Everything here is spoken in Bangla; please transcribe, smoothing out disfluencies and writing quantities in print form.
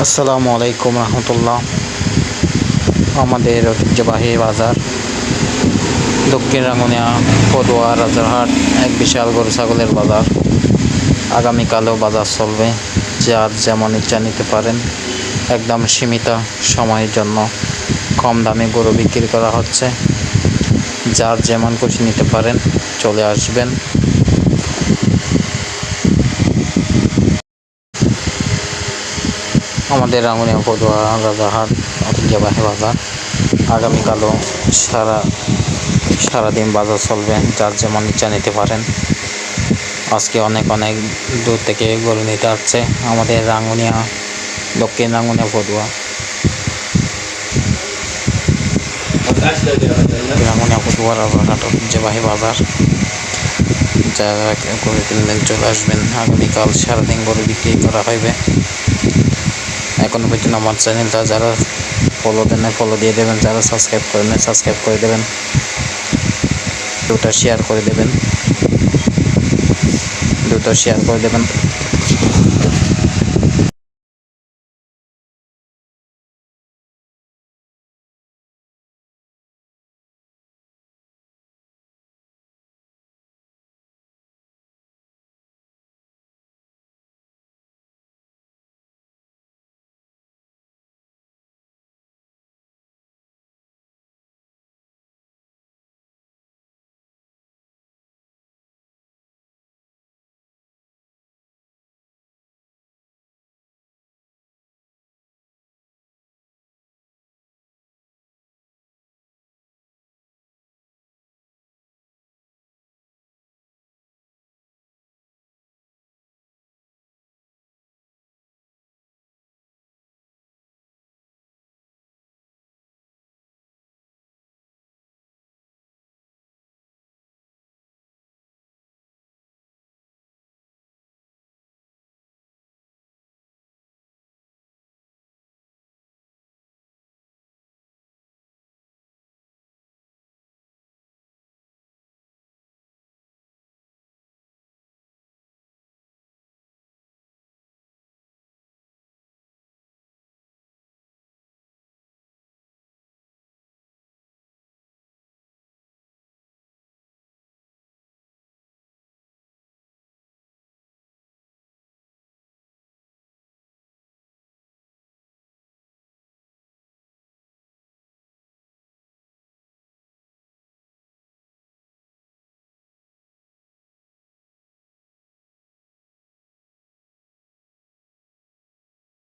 আসসালামু আলাইকুম রহমতুল্লাহ। আমাদের ঐতিহ্যবাহী বাজার দক্ষিণ রাঙ্গুনিয়া পদুয়া রাজারহাট এক বিশাল গরু ছাগলের বাজার। আগামীকালও বাজার চলবে, যার যেমন ইচ্ছা নিতে পারেন। একদম সীমিত সময়ের জন্য কম দামে গরু বিক্রি করা হচ্ছে। যার যেমন খুশি নিতে পারেন, চলে আসবেন। আমাদের রাঙ্গুনিয়া পদুয়া রাজারহাট ঐতিহ্যবাহী বাজার আগামীকালও সারাদিন বাজার চলবে, যার যেমন ইচ্ছা নিতে পারেন। আজকে অনেক দূর থেকে গরু নিতে আসছে আমাদের দক্ষিণ রাঙ্গুনিয়া পদুয়া রাজারহাট ঐতিহ্যবাহী বাজার। যারা গরু কিনবেন চলে আসবেন। আগামীকাল সারাদিন গরু বিক্রি করা হইবে। এখনো পর্যন্ত আমার চ্যানেলটা যারা ফলো দেন ফলো দিয়ে দেবেন, যারা সাবস্ক্রাইব করেন সাবস্ক্রাইব করে দেবেন, দুটো শেয়ার করে দেবেন।